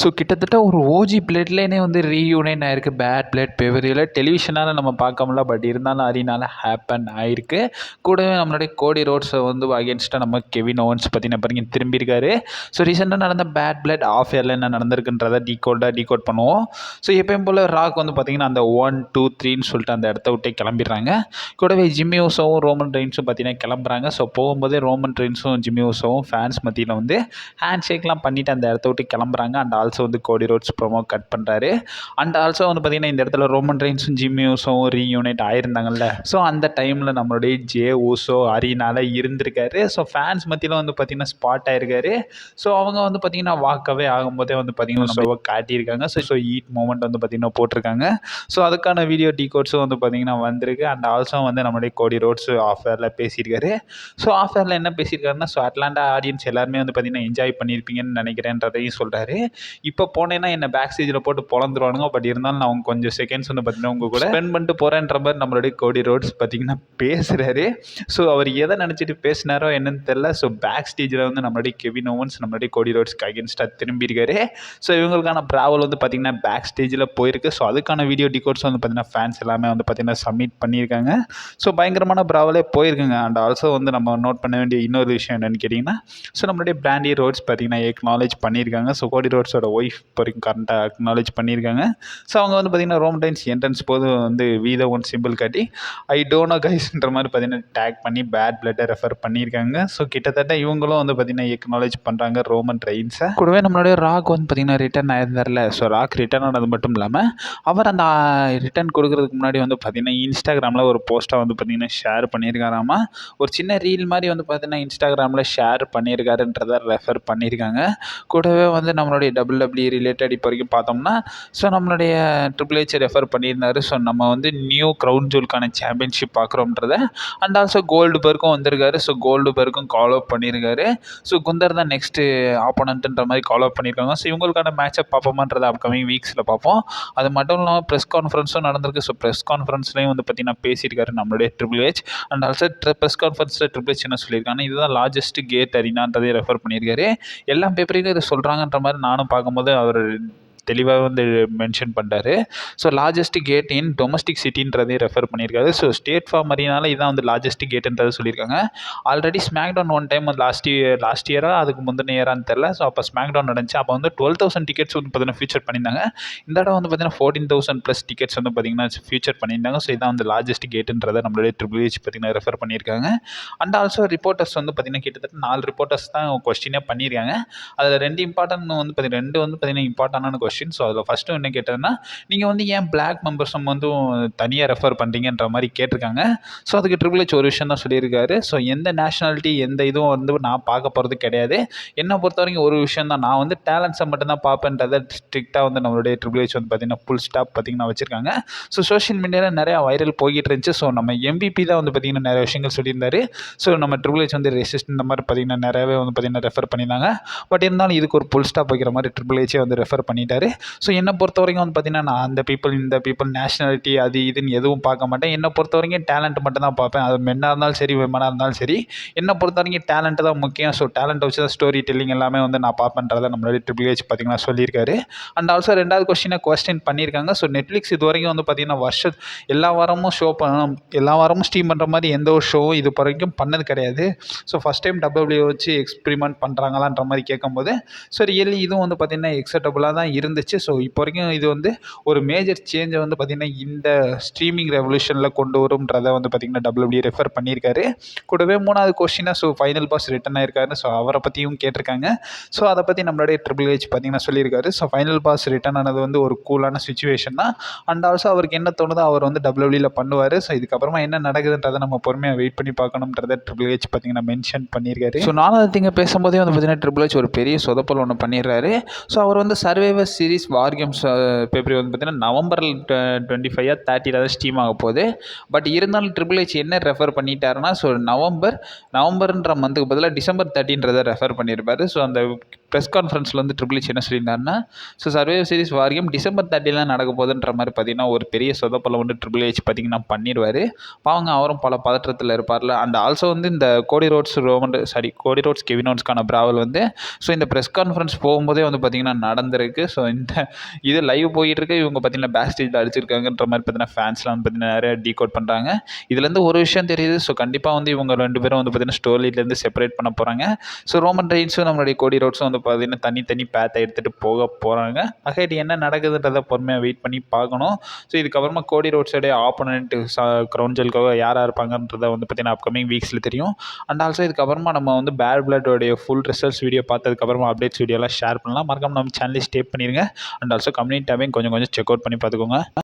So கிட்டத்தட்ட ஒரு OG blood லைனே வந்து ரீயூனைன் ஆயிருக்கு பேட் பிளட் பெவரியில் டெலிவிஷனால் நம்ம பார்க்கமுல, பட் இருந்தாலும் அரினால ஹேப்பன் ஆயிருக்கு. கூடவே நம்மளுடைய கோடி ரோட்ஸை வந்து அகேன்ஸ்டாக நம்ம கெவின் ஓவன்ஸ் பார்த்தீங்கன்னா பாருங்க திரும்பியிருக்காரு. ஸோ ரீசெண்டாக நடந்த பேட் பிளட் ஆஃப் இயரில் என்ன நடந்திருக்குன்றதை டீகோட் பண்ணுவோம். ஸோ எப்பயும் போல் ராக் வந்து பார்த்திங்கன்னா அந்த 1 2 3ன்னு சொல்லிட்டு அந்த இடத்த விட்டே கிளம்பிடுறாங்க. கூடவே ஜிம்மி ஊசோவும் ரோமன் ரெயின்ஸும் பார்த்தீங்கன்னா கிளம்புறாங்க. ஸோ போகும்போதே ரோமன் ரெயின்ஸும் ஜிம்மி ஊசோவும் ஃபேன்ஸ் மத்தியில் வந்து ஹேண்ட் ஷேக்லாம் பண்ணிவிட்டு அந்த இடத்த விட்டு கிளம்புறாங்க. அண்ட் ஆல்சோ வந்து கோடி ரோட்ஸ் ப்ரோமோ கட் பண்ணுறாரு. அண்ட் ஆல்சோ வந்து பார்த்திங்கன்னா இந்த இடத்துல ரோமன் ரெயின்ஸும் ஜிம்மி ஊசோவும் ரீயூனைட் ஆயிருந்தாங்கல்ல. ஸோ அந்த டைமில் நம்மளுடைய ஜே ஊசோ அரினால இருந்திருக்காரு. ஸோ ஃபேன்ஸ் மத்தியில் வந்து பார்த்திங்கன்னா ஸ்பாட் ஆயிருக்காரு. ஸோ அவங்க வந்து பார்த்திங்கன்னா வாக்கவே ஆகும்போதே வந்து பார்த்திங்கன்னா ஷோவை காட்டியிருக்காங்க. ஸோ ஈட் மூமெண்ட் வந்து பார்த்திங்கன்னா போட்டிருக்காங்க. ஸோ அதுக்கான வீடியோ டீகோட்ஸும் வந்து பார்த்திங்கன்னா வந்திருக்கு. அண்ட் ஆல்சோ வந்து நம்மளுடைய கோடி ரோட்ஸ் ஆஃபரில் பேசியிருக்காரு. ஸோ ஆஃபரில் என்ன பேசியிருக்காருன்னா, ஸோ அட்லாண்டா ஆடியன்ஸ் எல்லாருமே வந்து பார்த்திங்கன்னா என்ஜாய் பண்ணியிருப்பீங்கன்னு நினைக்கிறேன்றதையும் சொல்கிறாரு. இப்போ போனேன்னா என்னை பேக் ஸ்டேஜில் போட்டு பொழந்துருவானுங்க, பட் இருந்தாலும் நான் அவங்க கொஞ்சம் செகண்ட்ஸ் வந்து பார்த்தீங்கன்னா உங்கள் கூட ஸ்பெண்ட் பண்ணிட்டு போகிறேன்ற மாதிரி நம்மளுடைய கோடி ரோட்ஸ் பார்த்திங்கன்னா பேசுகிறாரு. ஸோ அவர் எதை நினச்சிட்டு பேசினாரோ என்னன்னு தெரில. ஸோ பேக் ஸ்டேஜில் வந்து நம்மளுடைய கெவின் ஓவன்ஸ் நம்மளுடைய கோடி ரோட்ஸ்க்கு அகேன்ஸ்டாக திரும்பியிருக்காரு. ஸோ இவங்களுக்கான ப்ராவல் வந்து பார்த்திங்கன்னா பேக் ஸ்டேஜில் போயிருக்கு. ஸோ அதுக்கான வீடியோ டிகோட்ஸ் வந்து பார்த்திங்கன்னா ஃபேன்ஸ் எல்லாமே வந்து பார்த்திங்கன்னா சப்மிட் பண்ணியிருக்காங்க. ஸோ பயங்கரமான ப்ராவலே போயிருக்குங்க. அண்ட் ஆல்சோ வந்து நம்ம நோட் பண்ண வேண்டிய இன்னொரு விஷயம் என்னென்னு கேட்டிங்கன்னா, ஸோ நம்மளுடைய பிராண்டி ரோட்ஸ் பார்த்திங்கன்னா எக்னாலேஜ் பண்ணியிருக்காங்க. ஸோ கோடி ரோட்ஸோட ஒய்ஃப் வரைக்கும் கரண்ட்டாக அக்னாலேஜ் பண்ணியிருக்காங்க. ஸோ அவங்க வந்து பார்த்திங்கன்னா ரோமன் ரெயின்ஸ் என்ட்ரன்ஸ் போது வந்து வீத ஒன் சிம்பிள் காட்டி ஐ டோன்ட் நோ கைஸ்ன்ற மாதிரி பார்த்திங்கன்னா டேக் பண்ணி பேட் பிளட்டை ரெஃபர் பண்ணியிருக்காங்க. ஸோ கிட்டத்தட்ட இவங்களும் வந்து பார்த்திங்கன்னா எக்னாலேஜ் பண்ணுறாங்க ரோமன் ரெயின்ஸை. கூடவே நம்மளுடைய ராக் வந்து பார்த்திங்கன்னா ரிட்டர்ன் ஆயிருந்தார்ல. ஸோ ராக் ரிட்டர்ன் ஆனது மட்டும் இல்லாமல் அவர் அந்த ரிட்டர்ன் கொடுக்கறதுக்கு முன்னாடி வந்து பார்த்திங்கன்னா இன்ஸ்டாகிராமில் ஒரு போஸ்ட்டாக வந்து பார்த்திங்கன்னா ஷேர் பண்ணியிருக்காராமா. ஒரு சின்ன ரீல் மாதிரி வந்து பார்த்திங்கன்னா இன்ஸ்டாகிராமில் ஷேர் பண்ணியிருக்காருன்றதை ரெஃபர் பண்ணியிருக்காங்க. கூடவே வந்து நம்மளுடைய WWE ரிலேட்டட் இப்போ வரைக்கும் பார்த்தோம்னா, ஸோ நம்மளுடைய ட்ரிபிள் ஹெச் ரெஃபர் பண்ணியிருந்தார். ஸோ நம்ம வந்து நியூ க்ரௌன் ஜூலுக்கான சாம்பியன்ஷிப் பார்க்குறோன்றத. அண்ட் ஆல்சோ கோல்டு பெர்க்கும் வந்திருக்காரு. ஸோ கோல்டு பெர்க்கும் கால் அப் பண்ணியிருக்காரு. ஸோ குந்தர் தான் நெக்ஸ்ட்டு ஆப்போனண்ட்டுன்ற மாதிரி கால் அப் பண்ணியிருக்காங்க. ஸோ இவங்களுக்கான மேட்சப் பார்ப்போமான்றதை அப்கமிங் வீக்ஸில் பார்ப்போம். அது மட்டும் இல்லாமல் ப்ரெஸ் கான்ஃபரன்ஸும் நடந்திருக்கு. ஸோ ப்ரெஸ் கான்ஃபரன்ஸ்லேயும் வந்து பார்த்திங்கன்னா பேசியிருக்காரு நம்மளுடைய triple H. And also press கான்ஃபரன்ஸில் ட்ரிபிள் ஹெச் என்ன சொல்லியிருக்காங்கன்னா, இதுதான் லார்ஜஸ்ட் கேட் அரினான்றதை ரெஃபர் பண்ணியிருக்காரு. எல்லா பேப்பரையும் இதை சொல்கிறாங்கன்ற மாதிரி நானும் பார்க்கும்போது அவர் தெளிவாக வந்து மென்ஷன் பண்ணுறாரு. So largest gate in domestic சிட்டின்றதையும் ரெஃபர் பண்ணியிருக்காரு. ஸோ ஸ்டேட் ஃபார்ம் மாதிரினால இதான் வந்து லார்ஜஸ்ட் கேட்டுன்றதை சொல்லியிருக்காங்க. Already SmackDown one time last இயராக அதுக்கு முந்தின இயரான்னு தெரில. ஸோ அப்போ ஸ்மாக் டவுன் நடந்துச்சு. அப்போ வந்து 12,000 டிக்கெட்ஸ் வந்து பார்த்திங்கன்னா ஃபியூச்சர் பண்ணியிருந்தாங்க. இந்த இடம் வந்து பார்த்திங்கன்னா 14,000 ப்ளஸ் டிக்கெட்ஸ் வந்து பார்த்திங்கன்னா ஃபியூச்சர் பண்ணியிருந்தாங்க. ஸோ இதான் வந்து லார்ஜஸ்ட் கேட்டுன்றதை நம்மளுடைய ட்ரிபிள் ஹெச் பார்த்திங்கன்னா ரெஃபர் பண்ணியிருக்காங்க. அண்ட் ஆல்சோ ரிப்போர்ட்டர்ஸ் வந்து பார்த்திங்கன்னா கிட்டத்தட்ட 4 ரிப்போர்ட்டர்ஸ் தான் கொஸ்டினே பண்ணியிருக்காங்க. அதில் 2 இம்பார்ட்டன்ட் வந்து பார்த்திங்கன்னா இம்பார்ட்டண்டான கொஸ்டின். ஸோ அதில் ஃபஸ்ட்டு என்ன கேட்டதுன்னா, நீங்கள் வந்து ஏன் பிளாக் மெம்பர்ஸும் வந்து தனியாக ரெஃபர் பண்ணுறீங்கன்ற மாதிரி கேட்டிருக்காங்க. ஸோ அதுக்கு ட்ரிபிள் ஹெச் ஒரு விஷயம் தான் சொல்லியிருக்காரு. ஸோ எந்த நேஷனாலிட்டி எந்த இதுவும் வந்து நான் பார்க்க போகிறது கிடையாது. என்னை பொறுத்த வரைக்கும் ஒரு விஷயம் தான், நான் வந்து டேலண்ட்ஸை மட்டும்தான் பார்ப்பேன்றதை ஸ்ட்ரிக்டாக வந்து நம்மளுடைய ட்ரிபிள் ஹெச் வந்து பார்த்திங்கன்னா ஃபுல் ஸ்டாப் பார்த்திங்கன்னா வச்சுருக்காங்க. ஸோ சோஷியல் மீடியாவில் நிறையா வைரல் போய்கிட்டு இருந்துச்சு. ஸோ நம்ம MVP தான் வந்து பார்த்திங்கன்னா நிறைய விஷயங்கள் சொல்லியிருந்தாரு. ஸோ நம்ம ட்ரிபிள் ஹெச் வந்து ரெசிஸ்ட் இந்த மாதிரி பார்த்திங்கன்னா நிறையாவே வந்து பார்த்திங்கன்னா ரெஃபர் பண்ணியிருந்தாங்க. பட் இருந்தாலும் இதுக்கு ஒரு ஃபுல் ஸ்டாப் வைக்கிற மாதிரி ட்ரிபிள் ஹெச்சே வந்து ரெஃபர் பண்ணிட்டாரு. ஸோ என்னை பொறுத்த வரைக்கும் வந்து பார்த்திங்கன்னா நான் அந்த பீப்புள் இந்த பீப்புள் நேஷனாலிட்டி அது இதுன்னு எதுவும் பார்க்க மாட்டேன். என்னை பொறுத்த வரைக்கும் டேலண்ட் மட்டும் தான் பார்ப்பேன். அது மென்னாக இருந்தாலும் சரி விமனாக இருந்தாலும் சரி, என்னை பொறுத்த வரைக்கும் டேலண்ட்டு தான் முக்கியம். ஸோ டேலண்ட்டை வச்சு தான் ஸ்டோரி டெல்லிங் எல்லாமே வந்து நான் பார்ப்பேன்றதை நம்மளுடைய ட்ரிபிள் ஹெச் பார்த்திங்கன்னா சொல்லியிருக்காரு. அண்ட் ஆல்சோ 2வது கொஸ்டின் பண்ணியிருக்காங்க. ஸோ நெட்ஃப்ளிக்ஸ் இது வரைக்கும் வந்து பார்த்திங்கன்னா எல்லா வாரமும் எல்லா வாரமும் ஸ்ட்ரீம் பண்ணுற மாதிரி எந்த ஒரு ஷோவும் இது வரைக்கும் பண்ணது கிடையாது. ஸோ ஃபஸ்ட் டைம் WWE வச்சு எக்ஸ்பிரிமெண்ட் பண்ணுறாங்களான்ற மாதிரி கேட்கும்போது ஸோ ரியலி இதுவும் வந்து பார்த்திங்கன்னா எக்ஸப்டபுளாக தான் இருந்துச்சு. ஸோ இப்போ வரைக்கும் இது வந்து ஒரு மேஜர் சேஞ்சை வந்து பார்த்திங்கன்னா இந்த ஸ்ட்ரீமிங் ரெவல்யூஷனில் கொண்டு வரும்ன்றதை வந்து பார்த்திங்கன்னா WWE ரெஃபர் பண்ணியிருக்காரு. கூடவே 3வது கொஸ்டினாக ஸோ ஃபைனல் பாஸ் ரிட்டன் ஆயிருக்காரு. ஸோ அவரை பற்றியும் கேட்டிருக்காங்க. ஸோ அதை பற்றி நம்மளுடைய ட்ரிபிள் ஹெச் பார்த்திங்கன்னா சொல்லியிருக்காரு. ஸோ ஃபைனல் பாஸ் ரிட்டன் ஆனது வந்து ஒரு கூலான சுச்சுவேஷன் தான். அண்ட் ஆல்சோ அவருக்கு என்ன தோணுதோ அவர் வந்து WWEல பண்ணுவார். ஸோ இதுக்கப்புறமா என்ன நடக்குதுன்றதை நம்ம பொறுமையாக வெயிட் பண்ணி பார்க்கணுன்றதை ட்ரிபிள் ஹெச் பார்த்திங்கன்னா மென்ஷன் பண்ணியிருக்காரு. ஸோ 4வது திங்க பேசும்போதே வந்து பார்த்திங்கன்னா ட்ரிபிள் ஹெச் ஒரு பெரிய சொதப்பல் ஒன்று பண்ணிடுறாரு. ஸோ அவர் வந்து சர்வைவர் சீரிஸ் வார் கேம்ஸ் பேப்பர் வந்து பார்த்தீங்கன்னா நவம்பர் 25 30 தான் ஸ்டீம் ஆக போகுது. பட் இருந்தாலும் ட்ரிபிள் ஹெச் என்ன ரெஃபர் பண்ணிட்டாருன்னா, ஸோ நவம்பர்ன்ற மந்த்துக்கு பதிலாக டிசம்பர் 30ன்றதை ரெஃபர் பண்ணியிருப்பாரு. ஸோ அந்த ப்ரெஸ் கான்ஃபரன்ஸில் வந்து ட்ரிபிள் ஹெச் என்ன சொல்லியிருந்தாருன்னா, ஸோ சர்வைவர் சீரிஸ் வார் கேம் டிசம்பர் 30 நடக்க போகுதுன்ற மாதிரி பார்த்தீங்கன்னா ஒரு பெரிய சொதப்பலை வந்து ட்ரிபிள் ஹெச் பார்த்தீங்கன்னா பண்ணிடுவார். பாவங்க அவரும் பல பதற்றத்தில் இருப்பார்ல. அண்ட் ஆல்சோ வந்து இந்த கோடி ரோட்ஸ் கெவின் ஓவன்ஸ்க்கான பிராவல் வந்து ஸோ இந்த ப்ரெஸ் கான்ஃபரன்ஸ் போகும்போதே வந்து பார்த்திங்கன்னா நடந்திருக்கு. ஸோ இந்த இது லைவ் போயிட்டு இருக்கு. இவங்க பார்த்திங்கன்னா பேக் ஸ்டேஜில் அடிச்சிருக்காங்கன்ற மாதிரி பார்த்தீங்கன்னா ஃபேன்ஸ்லாம் வந்து பார்த்திங்கன்னா நிறைய டீகோட் பண்ணுறாங்க. இதுலேருந்து ஒரு விஷயம் தெரியுது. ஸோ கண்டிப்பாக வந்து இவங்க 2 பேரும் வந்து பார்த்திங்கன்னா ஸ்டோரியிலேருந்து செப்பரேட் பண்ண போகிறாங்க. ஸோ ரோமன் ரெயின்ஸும் நம்மளுடைய கோடி ரோட்ஸும் வந்து பார்த்திங்கன்னா தனி பேத்தை எடுத்துகிட்டு போக போகிறாங்க. அகைட் என்ன நடக்குதுன்றதை பொறுமையாக வெயிட் பண்ணி பார்க்கணும். ஸோ இதுக்கப்புறமா கோடி ரோட்ஸோடைய ஆப்போனன்ட்டு க்ரௌன் ஜெல்க்காக யாராக இருப்பாங்கன்றதை வந்து பார்த்திங்கன்னா அப்கமிங் வீக்ஸில் தெரியும். அண்ட் ஆல்சோ இதுக்கப்புறமா நம்ம வந்து பேட் பிளட்டோடைய ஃபுல் ரிசல்ட்ஸ் வீடியோ பார்த்ததுக்கப்புறமா அப்டேட்ஸ் வீடியோலாம் ஷேர் பண்ணலாம். மறக்காம நம்ம சேனலை ஸ்டே பண்ணிடுங்க. அண்ட் ஆல்சோ கம்யூனிட்டி டேபையும் கொஞ்சம் செக் அவுட் பண்ணி பார்த்துக்கோங்க.